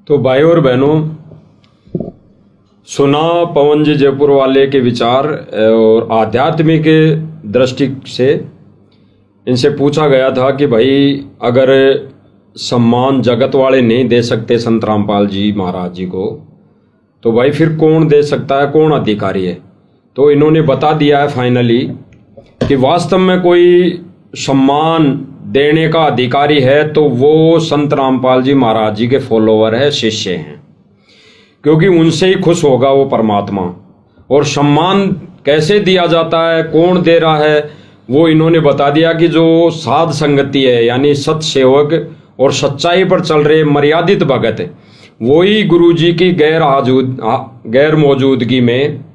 तो भाई और बहनों, सुना पवन जी जयपुर वाले के विचार और आध्यात्मिक दृष्टि से इनसे पूछा गया था कि भाई अगर सम्मान जगत वाले नहीं दे सकते संत रामपाल जी महाराज जी को, तो भाई फिर कौन दे सकता है, कौन अधिकारी है। तो इन्होंने बता दिया है फाइनली कि वास्तव में कोई सम्मान देने का अधिकारी है तो वो संत रामपाल जी महाराज जी के फॉलोवर है, शिष्य हैं, क्योंकि उनसे ही खुश होगा वो परमात्मा। और सम्मान कैसे दिया जाता है, कौन दे रहा है, वो इन्होंने बता दिया कि जो साध संगति है यानी सत सेवक और सच्चाई पर चल रहे मर्यादित भगत, वही गुरु जी की गैर मौजूदगी में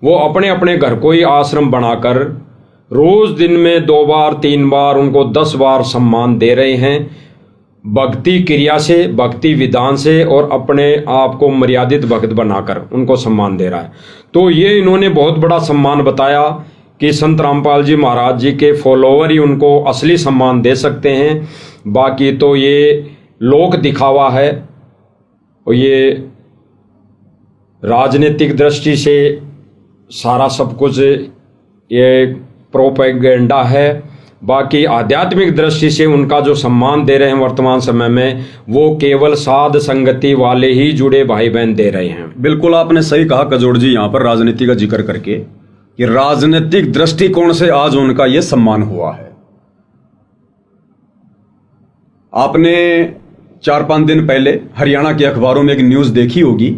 वो अपने अपने घर को ही आश्रम बनाकर रोज दिन में 2 बार 3 बार उनको 10 बार सम्मान दे रहे हैं, भक्ति क्रिया से, भक्ति विधान से, और अपने आप को मर्यादित भक्त बनाकर उनको सम्मान दे रहा है। तो ये इन्होंने बहुत बड़ा सम्मान बताया कि संत रामपाल जी महाराज जी के फॉलोवर ही उनको असली सम्मान दे सकते हैं, बाकी तो ये लोक दिखावा है और ये राजनीतिक दृष्टि से सारा सब कुछ ये प्रोपेगेंडा है। बाकी आध्यात्मिक दृष्टि से उनका जो सम्मान दे रहे हैं वर्तमान समय में, वो केवल साध संगति वाले ही जुड़े भाई बहन दे रहे हैं। बिल्कुल आपने सही कहा कजोड़ जी, यहाँ पर राजनीति का जिक्र करके कि राजनीतिक दृष्टिकोण से आज उनका यह सम्मान हुआ है। आपने 4-5 दिन पहले हरियाणा के अखबारों में एक न्यूज देखी होगी,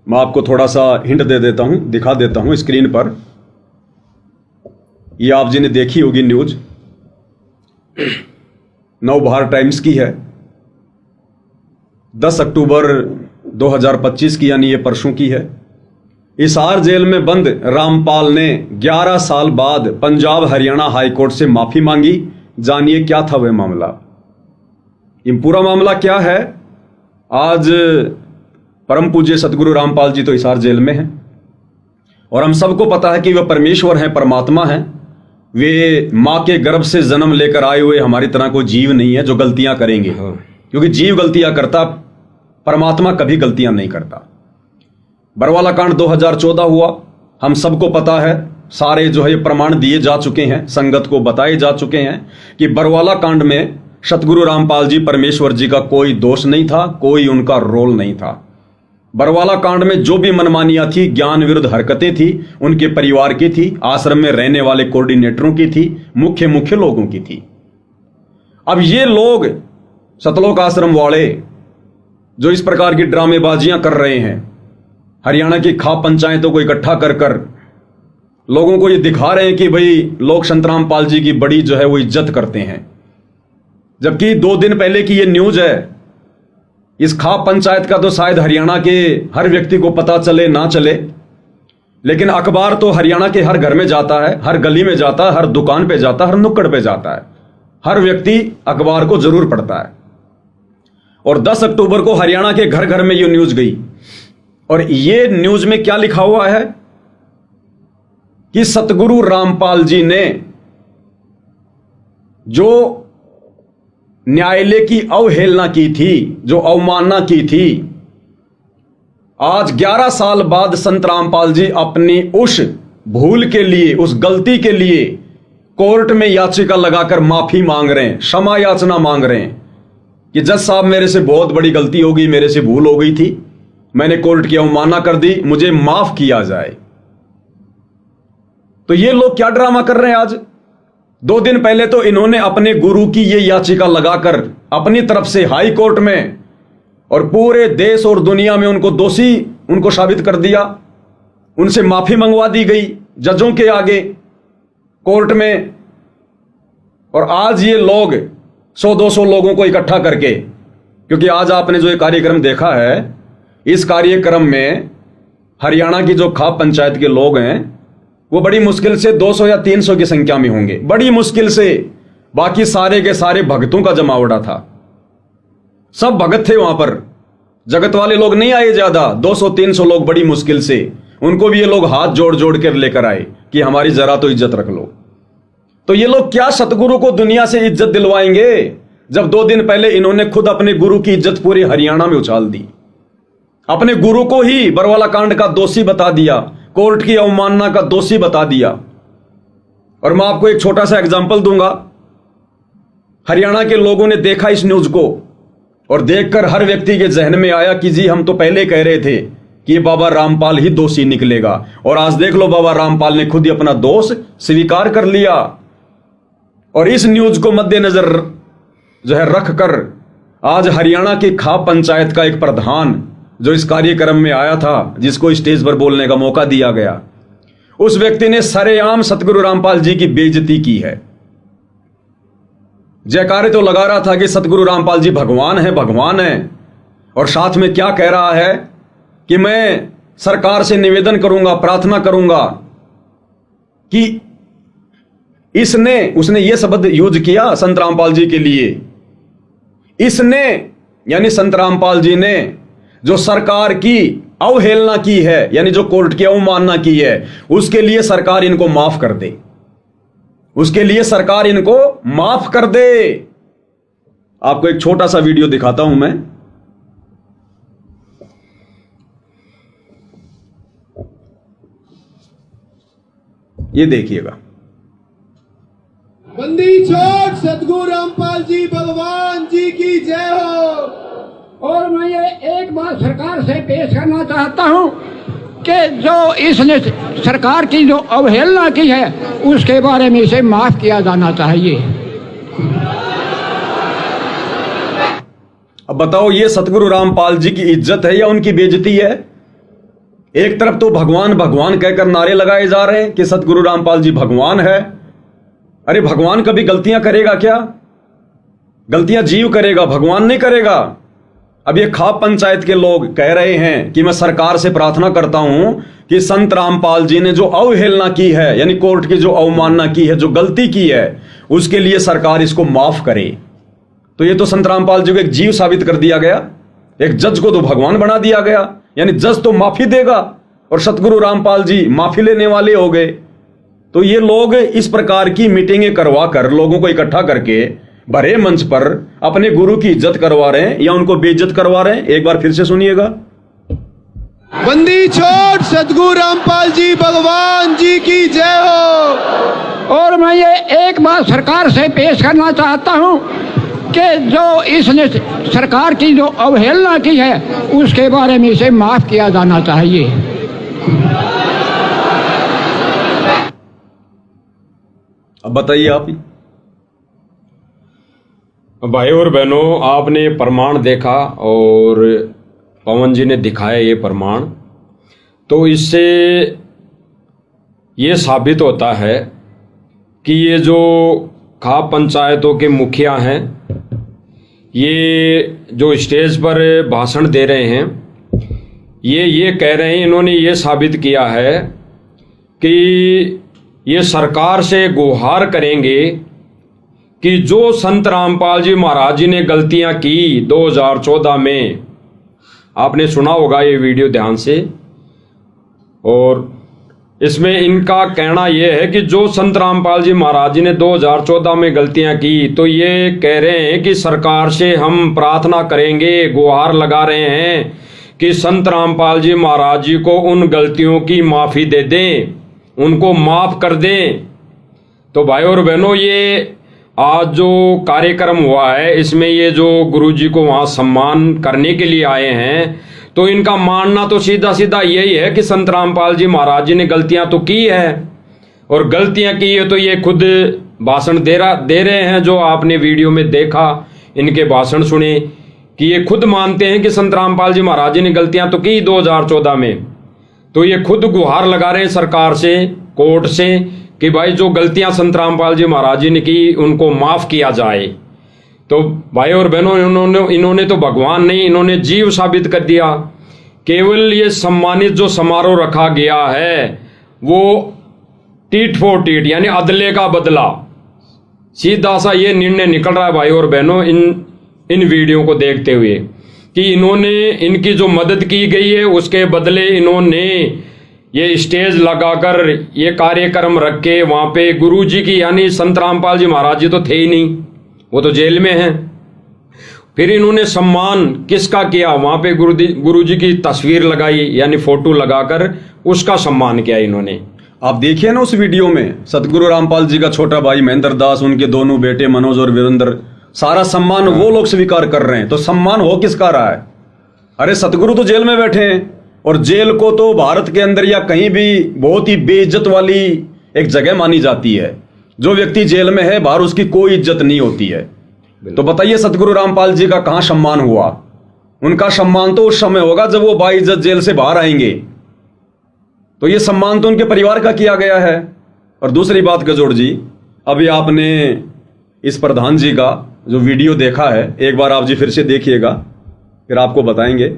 मैं आपको थोड़ा सा हिंट दे देता हूं, दिखा देता हूं स्क्रीन पर। ये आप जी ने देखी होगी न्यूज, नवभारत टाइम्स की है, 10 अक्टूबर 2025 की, यानी ये परसों की है। हिसार जेल में बंद रामपाल ने 11 साल बाद पंजाब हरियाणा हाईकोर्ट से माफी मांगी। जानिए क्या था वह मामला। ये पूरा मामला क्या है, आज परम पूज्य सतगुरु रामपाल जी तो हिसार जेल में हैं और हम सबको पता है कि वह परमेश्वर हैं, परमात्मा हैं। वे मां के गर्भ से जन्म लेकर आए हुए हमारी तरह कोई जीव नहीं है जो गलतियां करेंगे, क्योंकि जीव गलतियां करता, परमात्मा कभी गलतियां नहीं करता। बरवाला कांड 2014 हुआ, हम सबको पता है, सारे जो है ये प्रमाण दिए जा चुके हैं, संगत को बताए जा चुके हैं कि बरवाला कांड में सतगुरु रामपाल जी परमेश्वर जी का कोई दोष नहीं था, कोई उनका रोल नहीं था। बरवाला कांड में जो भी मनमानियां थी, ज्ञान विरुद्ध हरकतें थी, उनके परिवार की थी, आश्रम में रहने वाले कोऑर्डिनेटरों की थी, मुख्य लोगों की थी। अब ये लोग सतलोक आश्रम वाले जो इस प्रकार की ड्रामेबाजियां कर रहे हैं, हरियाणा की खाप पंचायतों को इकट्ठा कर कर लोगों को ये दिखा रहे हैं कि भाई लोग संत रामपाल जी की बड़ी जो है वो इज्जत करते हैं, जबकि 2 दिन पहले की ये न्यूज है। इस खाप पंचायत का तो शायद हरियाणा के हर व्यक्ति को पता चले ना चले, लेकिन अखबार तो हरियाणा के हर घर में जाता है, हर गली में जाता है, हर दुकान पे जाता है, हर नुक्कड़ पे जाता है, हर व्यक्ति अखबार को जरूर पढ़ता है। और 10 अक्टूबर को हरियाणा के घर घर में ये न्यूज गई, और ये न्यूज में क्या लिखा हुआ है कि सतगुरु रामपाल जी ने जो न्यायालय की अवहेलना की थी, जो अवमानना की थी, आज 11 साल बाद संत रामपाल जी अपनी उस भूल के लिए, उस गलती के लिए कोर्ट में याचिका लगाकर माफी मांग रहे हैं, क्षमा याचना मांग रहे हैं कि जज साहब मेरे से बहुत बड़ी गलती हो गई, मेरे से भूल हो गई थी, मैंने कोर्ट की अवमानना कर दी, मुझे माफ किया जाए। तो ये लोग क्या ड्रामा कर रहे हैं आज। 2 दिन पहले तो इन्होंने अपने गुरु की ये याचिका लगाकर अपनी तरफ से हाई कोर्ट में और पूरे देश और दुनिया में उनको दोषी उनको साबित कर दिया, उनसे माफी मंगवा दी गई जजों के आगे कोर्ट में। और आज ये लोग 100-200 लोगों को इकट्ठा करके, क्योंकि आज आपने जो ये कार्यक्रम देखा है, इस कार्यक्रम में हरियाणा की जो खाप पंचायत के लोग हैं वो बड़ी मुश्किल से 200 या 300 की संख्या में होंगे, बड़ी मुश्किल से। बाकी सारे के सारे भक्तों का जमावड़ा था, सब भगत थे वहां पर, जगत वाले लोग नहीं आए ज्यादा, 200-300 लोग बड़ी मुश्किल से। उनको भी ये लोग हाथ जोड़ जोड़ कर लेकर आए कि हमारी जरा तो इज्जत रख लो। तो ये लोग क्या सतगुरु को दुनिया से इज्जत दिलवाएंगे जब 2 दिन पहले इन्होंने खुद अपने गुरु की इज्जत पूरे हरियाणा में उछाल दी, अपने गुरु को ही बरवाला कांड का दोषी बता दिया, कोर्ट की अवमानना का दोषी बता दिया। और मैं आपको एक छोटा सा एग्जाम्पल दूंगा। हरियाणा के लोगों ने देखा इस न्यूज को और देखकर हर व्यक्ति के जहन में आया कि जी हम तो पहले कह रहे थे कि ये बाबा रामपाल ही दोषी निकलेगा, और आज देख लो बाबा रामपाल ने खुद ही अपना दोष स्वीकार कर लिया। और इस न्यूज को मद्देनजर जो है रखकर आज हरियाणा की खाप पंचायत का एक प्रधान जो इस कार्यक्रम में आया था, जिसको स्टेज पर बोलने का मौका दिया गया, उस व्यक्ति ने सरेआम सतगुरु रामपाल जी की बेइज्जती की है। जयकारे तो लगा रहा था कि सतगुरु रामपाल जी भगवान है, भगवान है, और साथ में क्या कह रहा है कि मैं सरकार से निवेदन करूंगा, प्रार्थना करूंगा कि उसने ये शब्द यूज किया संत रामपाल जी के लिए, इसने यानी संत रामपाल जी ने जो सरकार की अवहेलना की है, यानी जो कोर्ट की अवमानना की है, उसके लिए सरकार इनको माफ कर दे, उसके लिए सरकार इनको माफ कर दे। आपको एक छोटा सा वीडियो दिखाता हूं मैं। ये देखिएगा। बंदी छोड़ सतगुरु रामपाल जी भगवान जी की जय हो। और मैं ये एक बात सरकार से पेश करना चाहता हूँ कि जो इसने सरकार की जो अवहेलना की है उसके बारे में इसे माफ किया जाना चाहिए। अब बताओ ये सतगुरु रामपाल जी की इज्जत है या उनकी बेइज्जती है? एक तरफ तो भगवान भगवान कहकर नारे लगाए जा रहे हैं कि सतगुरु रामपाल जी भगवान है। अरे भगवान कभी गलतियां करेगा क्या? गलतियां जीव करेगा, भगवान नहीं करेगा। अब ये खाप पंचायत के लोग कह रहे हैं कि मैं सरकार से प्रार्थना करता हूं कि संत रामपाल जी ने जो अवहेलना की है, यानी कोर्ट की जो अवमानना की है, जो गलती की है, उसके लिए सरकार इसको माफ करे। तो ये तो संत रामपाल जी को एक जीव साबित कर दिया गया, एक जज को तो भगवान बना दिया गया, यानी जज तो माफी देगा और सतगुरु रामपाल जी माफी लेने वाले हो गए। तो ये लोग इस प्रकार की मीटिंगें करवा कर लोगों को इकट्ठा करके भरे मंच पर अपने गुरु की इज्जत करवा रहे हैं या उनको बेइज्जत करवा रहे हैं। एक बार फिर से सुनिएगा। बंदी छोड़ सतगुरु रामपाल जी भगवान जी की जय हो। और मैं ये एक बात सरकार से पेश करना चाहता हूँ कि जो इसने सरकार की जो अवहेलना की है उसके बारे में इसे माफ किया जाना चाहिए। अब बताइए आप ही। भाई और बहनों, आपने प्रमाण देखा और पवन जी ने दिखाया ये प्रमाण, तो इससे ये साबित होता है कि ये जो खाप पंचायतों के मुखिया हैं, ये जो स्टेज पर भाषण दे रहे हैं, ये कह रहे हैं, इन्होंने ये साबित किया है कि ये सरकार से गुहार करेंगे कि जो संत रामपाल जी महाराज जी ने गलतियां की 2014 में, आपने सुना होगा ये वीडियो ध्यान से, और इसमें इनका कहना यह है कि जो संत रामपाल जी महाराज जी ने 2014 में गलतियां की, तो ये कह रहे हैं कि सरकार से हम प्रार्थना करेंगे, गुहार लगा रहे हैं कि संत रामपाल जी महाराज जी को उन गलतियों की माफ़ी दे दें, उनको माफ़ कर दें। तो भाई और बहनों, ये आज जो कार्यक्रम हुआ है, इसमें ये जो गुरुजी को वहाँ सम्मान करने के लिए आए हैं, तो इनका मानना तो सीधा सीधा यही है कि संत रामपाल जी महाराज जी ने गलतियां तो की है, और गलतियां की है तो ये खुद भाषण दे रहे हैं, जो आपने वीडियो में देखा, इनके भाषण सुने, कि ये खुद मानते हैं कि संत रामपाल जी महाराज जी ने गलतियां तो की 2014 में। तो ये खुद गुहार लगा रहे हैं सरकार से, कोर्ट से, कि भाई जो गलतियां संत रामपाल जी महाराज जी ने की उनको माफ किया जाए। तो भाई और बहनों, इन्होंने तो भगवान नहीं, इन्होंने जीव साबित कर दिया। केवल ये सम्मानित जो समारोह रखा गया है वो टीट फॉर टीट, यानी अदले का बदला, सीधा सा ये निर्णय निकल रहा है भाई और बहनों इन वीडियो को देखते हुए, कि इनकी जो मदद की गई है उसके बदले इन्होंने ये स्टेज लगाकर ये कार्यक्रम रख के वहाँ पे गुरुजी की, यानी संत रामपाल जी महाराज जी तो थे ही नहीं, वो तो जेल में हैं, फिर इन्होंने सम्मान किसका किया? वहां पे गुरुजी की तस्वीर लगाई, यानी फोटो लगाकर उसका सम्मान किया इन्होंने। आप देखिए ना उस वीडियो में सतगुरु रामपाल जी का छोटा भाई महेंद्र दास, उनके दोनों बेटे मनोज और वीरेंद्र, सारा सम्मान वो लोग स्वीकार कर रहे हैं। तो सम्मान हो किसका रहा है? अरे सतगुरु तो जेल में बैठे हैं, और जेल को तो भारत के अंदर या कहीं भी बहुत ही बेइज्जत वाली एक जगह मानी जाती है। जो व्यक्ति जेल में है बाहर उसकी कोई इज्जत नहीं होती है। तो बताइए सतगुरु रामपाल जी का कहां सम्मान हुआ? उनका सम्मान तो उस समय होगा जब वो बाइज्जत जेल से बाहर आएंगे। तो ये सम्मान तो उनके परिवार का किया गया है। और दूसरी बात गजोड़ जी, अभी आपने इस प्रधान जी का जो वीडियो देखा है, एक बार आप जी फिर से देखिएगा, फिर आपको बताएंगे।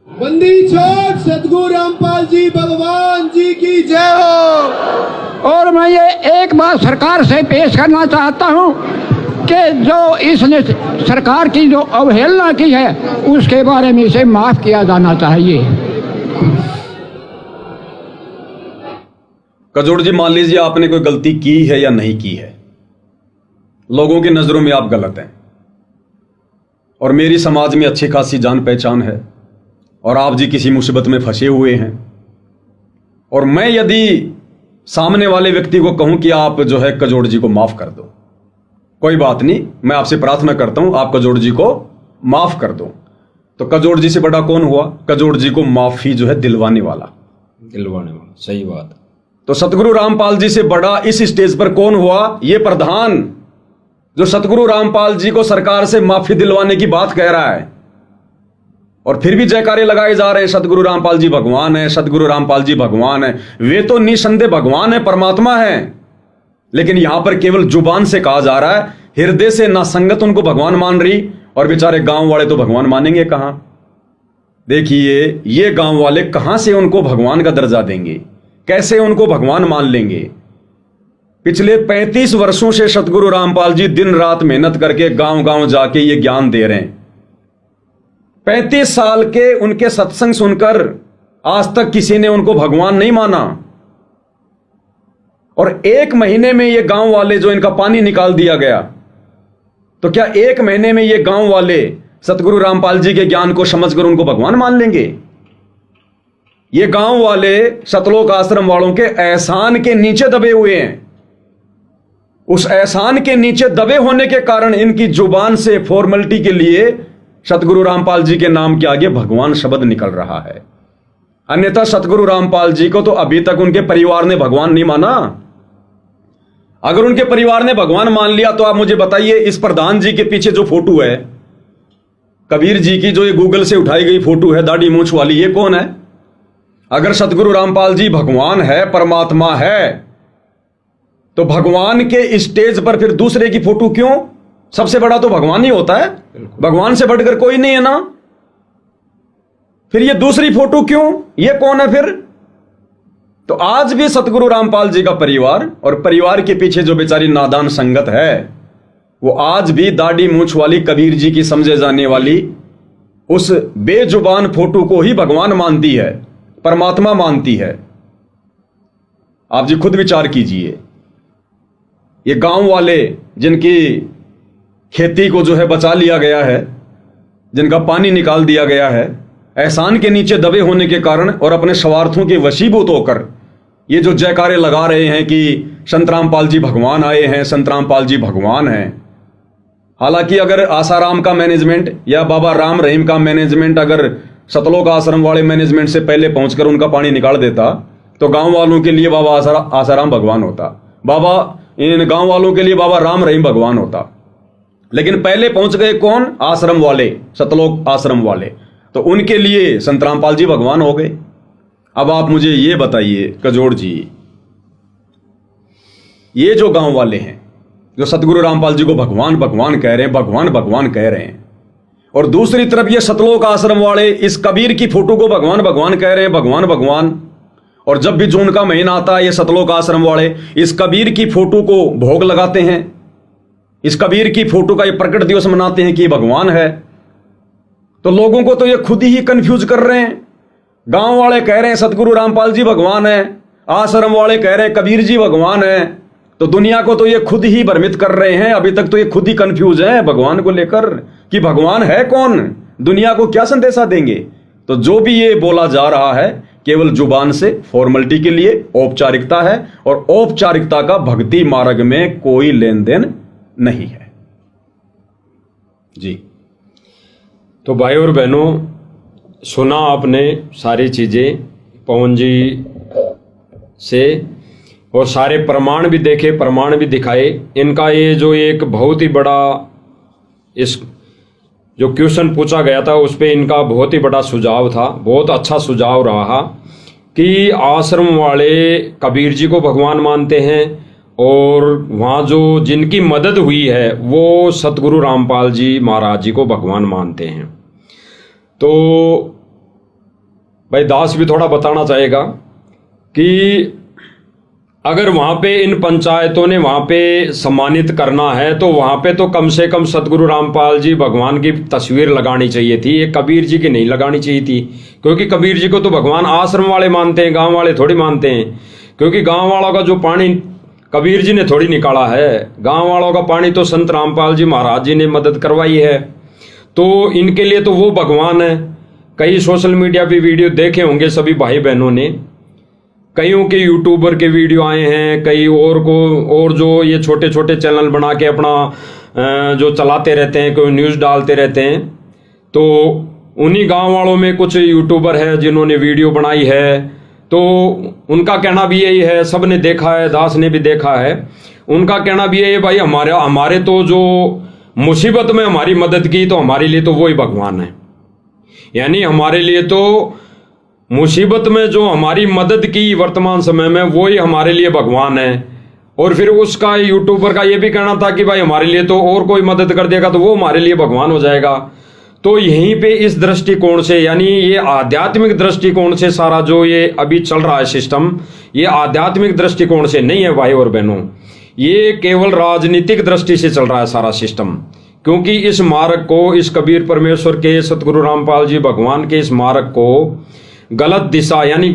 बंदी छोड़ सतगुरु रामपाल जी भगवान जी की जय हो। और मैं ये एक बात सरकार से पेश करना चाहता हूँ कि जो इसने सरकार की जो अवहेलना की है उसके बारे में इसे माफ किया जाना चाहिए। कजोड़ जी, मान लीजिए आपने कोई गलती की है या नहीं की है, लोगों की नजरों में आप गलत हैं, और मेरी समाज में अच्छी खासी जान पहचान है, और आप जी किसी मुसीबत में फंसे हुए हैं, और मैं यदि सामने वाले व्यक्ति को कहूं कि आप जो है कजोड़ जी को माफ कर दो, कोई बात नहीं, मैं आपसे प्रार्थना करता हूं आप कजोड़ जी को माफ कर दो, तो कजोड़ जी से बड़ा कौन हुआ? कजोड़ जी को माफी जो है दिलवाने वाला। सही बात। तो सतगुरु रामपाल जी से बड़ा इस स्टेज पर कौन हुआ? ये प्रधान जो सतगुरु रामपाल जी को सरकार से माफी दिलवाने की बात कह रहा है, और फिर भी जयकारे लगाए जा रहे हैं सतगुरु रामपाल जी भगवान है, सतगुरु रामपाल जी भगवान है। वे तो निसंदेह भगवान है, परमात्मा है, लेकिन यहां पर केवल जुबान से कहा जा रहा है, हृदय से ना संगत उनको भगवान मान रही, और बेचारे गांव वाले तो भगवान मानेंगे कहां? देखिए ये गांव वाले कहां से उनको भगवान का दर्जा देंगे, कैसे उनको भगवान मान लेंगे? पिछले 35 वर्षों से सतगुरु रामपाल जी दिन रात मेहनत करके गांव गांव जाके ये ज्ञान दे रहे हैं। 35 साल के उनके सत्संग सुनकर आज तक किसी ने उनको भगवान नहीं माना, और 1 महीने में ये गांव वाले जो इनका पानी निकाल दिया गया, तो क्या 1 महीने में ये गांव वाले सतगुरु रामपाल जी के ज्ञान को समझकर उनको भगवान मान लेंगे? ये गांव वाले सतलोक आश्रम वालों के एहसान के नीचे दबे हुए हैं। उस एहसान के नीचे दबे होने के कारण इनकी जुबान से फॉर्मेलिटी के लिए सतगुरु रामपाल जी के नाम के आगे भगवान शब्द निकल रहा है। अन्यथा सतगुरु रामपाल जी को तो अभी तक उनके परिवार ने भगवान नहीं माना। अगर उनके परिवार ने भगवान मान लिया तो आप मुझे बताइए, इस प्रधान जी के पीछे जो फोटो है कबीर जी की, जो ये गूगल से उठाई गई फोटो है दाढ़ी मूंछ वाली, ये कौन है? अगर सतगुरु रामपाल जी भगवान है, परमात्मा है, तो भगवान के स्टेज पर फिर दूसरे की फोटो क्यों? सबसे बड़ा तो भगवान ही होता है, भगवान से बढ़कर कोई नहीं है ना। फिर ये दूसरी फोटो क्यों? ये कौन है फिर? तो आज भी सतगुरु रामपाल जी का परिवार, और परिवार के पीछे जो बेचारी नादान संगत है, वो आज भी दाढ़ी मूंछ वाली कबीर जी की समझे जाने वाली उस बेजुबान फोटो को ही भगवान मानती है, परमात्मा मानती है। आप जी खुद विचार कीजिए, ये गांव वाले जिनकी खेती को जो है बचा लिया गया है, जिनका पानी निकाल दिया गया है, एहसान के नीचे दबे होने के कारण और अपने स्वार्थों के वशीभूत होकर ये जो जयकारे लगा रहे हैं कि संत रामपाल जी भगवान आए हैं, संत रामपाल जी भगवान हैं। हालांकि अगर आसाराम का मैनेजमेंट या बाबा राम रहीम का मैनेजमेंट अगर सतलोक आश्रम वाले मैनेजमेंट से पहले पहुंचकर उनका पानी निकाल देता, तो गांव वालों के लिए बाबा आसाराम भगवान होता, बाबा इन गांव वालों के लिए बाबा राम रहीम भगवान होता। लेकिन पहले पहुंच गए कौन? आश्रम वाले, सतलोक आश्रम वाले, तो उनके लिए संत रामपाल जी भगवान हो गए। अब आप मुझे ये बताइए कजोड़ जी, ये जो गांव वाले हैं जो सतगुरु रामपाल जी को भगवान भगवान कह रहे हैं, भगवान भगवान कह रहे हैं, और दूसरी तरफ ये सतलोक आश्रम वाले इस कबीर की फोटो को भगवान भगवान कह रहे हैं, भगवान भगवान। और जब भी जून का महीना आता है, ये सतलोक आश्रम वाले इस कबीर की फोटो को भोग लगाते हैं, इस कबीर की फोटो का ये प्रकट दिवस मनाते हैं कि भगवान है। तो लोगों को तो ये खुद ही कंफ्यूज कर रहे हैं। गांव वाले कह रहे हैं सतगुरु रामपाल जी भगवान है, आश्रम वाले कह रहे हैं कबीर जी भगवान है, तो दुनिया को तो ये खुद ही भ्रमित कर रहे हैं। अभी तक तो ये खुद ही कंफ्यूज हैं भगवान को लेकर कि भगवान है कौन, दुनिया को क्या संदेशा देंगे। तो जो भी ये बोला जा रहा है केवल जुबान से, फॉर्मेलिटी के लिए, औपचारिकता है, और औपचारिकता का भक्ति मार्ग में कोई लेन देन नहीं है जी। तो भाई और बहनों, सुना आपने सारी चीजें पवन जी से, और सारे प्रमाण भी देखे, प्रमाण भी दिखाए। इनका ये जो एक बहुत ही बड़ा इस जो क्वेश्चन पूछा गया था उस पे इनका बहुत ही बड़ा सुझाव था, बहुत अच्छा सुझाव रहा कि आश्रम वाले कबीर जी को भगवान मानते हैं और वहाँ जो जिनकी मदद हुई है वो सतगुरु रामपाल जी महाराज जी को भगवान मानते हैं। तो भाई दास भी थोड़ा बताना चाहेगा कि अगर वहाँ पे इन पंचायतों ने वहाँ पे सम्मानित करना है तो वहाँ पे तो कम से कम सतगुरु रामपाल जी भगवान की तस्वीर लगानी चाहिए थी, ये कबीर जी की नहीं लगानी चाहिए थी। क्योंकि कबीर जी को तो भगवान आश्रम वाले मानते हैं, गांव वाले थोड़ी मानते हैं। क्योंकि गांव वालों का जो पानी कबीर जी ने थोड़ी निकाला है, गांव वालों का पानी तो संत रामपाल जी महाराज जी ने मदद करवाई है, तो इनके लिए तो वो भगवान है। कई सोशल मीडिया पे वीडियो देखे होंगे सभी भाई बहनों ने, कईयों के यूट्यूबर के वीडियो आए हैं, कई और जो ये छोटे छोटे चैनल बना के अपना जो चलाते रहते हैं, कोई न्यूज़ डालते रहते हैं। तो उन्हीं गांव वालों में कुछ यूट्यूबर है जिन्होंने वीडियो बनाई है, तो उनका कहना भी यही है, सब ने देखा है, दास ने भी देखा है, उनका कहना भी यही है भाई हमारे तो जो मुसीबत में हमारी मदद की तो हमारे लिए तो वही भगवान है। यानी हमारे लिए तो मुसीबत में जो हमारी मदद की वर्तमान समय में वही हमारे लिए भगवान है। और फिर उसका यूट्यूबर का ये भी कहना था कि भाई हमारे लिए तो और कोई मदद कर देगा तो वो हमारे लिए भगवान हो जाएगा। तो यहीं पे इस दृष्टिकोण से, यानी ये आध्यात्मिक दृष्टिकोण से सारा जो ये अभी चल रहा है सिस्टम, ये आध्यात्मिक दृष्टिकोण से नहीं है भाई और बहनों, ये केवल राजनीतिक दृष्टि से चल रहा है सारा सिस्टम। क्योंकि इस मार्ग को, इस कबीर परमेश्वर के, सतगुरु रामपाल जी भगवान के इस मार्ग को गलत दिशा, यानी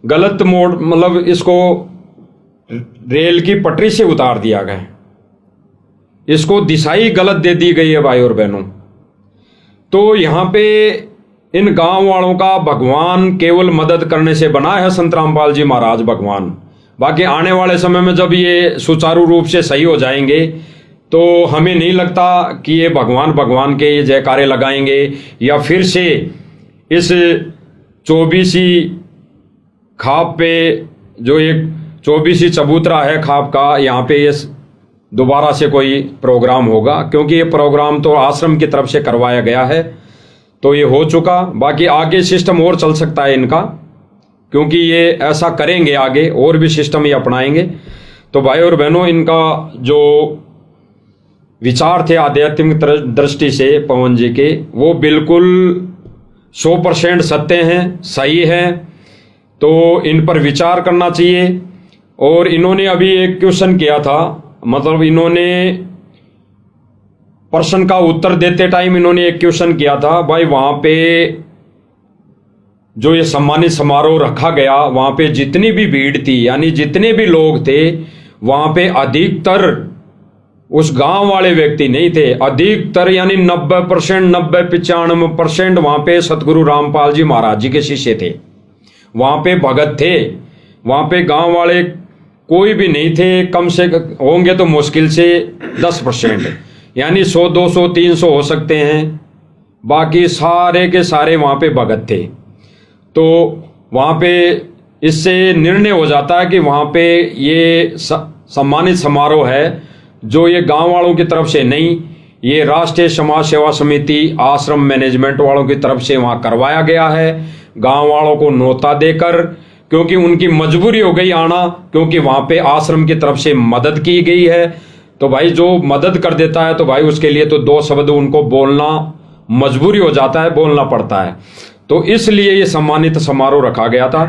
गलत मोड़, मतलब इसको रेल की पटरी से उतार दिया गया, इसको दिशा ही गलत दे दी गई है भाई और बहनों। तो यहाँ पे इन गांव वालों का भगवान केवल मदद करने से बना है संत रामपाल जी महाराज भगवान। बाकी आने वाले समय में जब ये सुचारू रूप से सही हो जाएंगे तो हमें नहीं लगता कि ये भगवान के ये जयकारे लगाएंगे या फिर से इस 24वीं खाप पे जो एक 24वीं चबूतरा है खाप का, यहाँ पे ये दोबारा से कोई प्रोग्राम होगा। क्योंकि ये प्रोग्राम तो आश्रम की तरफ से करवाया गया है, तो ये हो चुका। बाकी आगे सिस्टम और चल सकता है इनका, क्योंकि ये ऐसा करेंगे आगे और भी सिस्टम ये अपनाएंगे। तो भाई और बहनों, इनका जो विचार थे आध्यात्मिक दृष्टि से पवन जी के, वो बिल्कुल 100% सत्य हैं, सही हैं। तो इन पर विचार करना चाहिए। और इन्होंने अभी एक क्वेश्चन किया था, मतलब इन्होंने प्रश्न का उत्तर देते टाइम इन्होंने एक क्वेश्चन किया था, भाई वहां पे जो ये सम्मानित समारोह रखा गया, वहां पे जितनी भी भीड़ थी, यानी जितने भी लोग थे, वहां पे अधिकतर उस गांव वाले व्यक्ति नहीं थे। अधिकतर यानी 90%, 90-95% वहां पे सतगुरु रामपाल जी महाराज जी के शिष्य थे, वहां पे भगत थे। वहां पे गांव वाले कोई भी नहीं थे, कम से होंगे तो मुश्किल से 10%, यानी 100, 200, 300 हो सकते हैं। बाकी सारे के सारे वहां पे भगत थे। तो वहां पे इससे निर्णय हो जाता है कि वहां पे ये सम्मानित समारोह है जो ये गांव वालों की तरफ से नहीं, ये राष्ट्रीय समाज सेवा समिति आश्रम मैनेजमेंट वालों की तरफ से वहां करवाया गया है, गांव वालों को न्योता देकर, क्योंकि उनकी मजबूरी हो गई आना, क्योंकि वहां पे आश्रम की तरफ से मदद की गई है। तो भाई जो मदद कर देता है तो भाई उसके लिए तो 2 शब्द उनको बोलना मजबूरी हो जाता है, बोलना पड़ता है। तो इसलिए ये सम्मानित समारोह रखा गया था।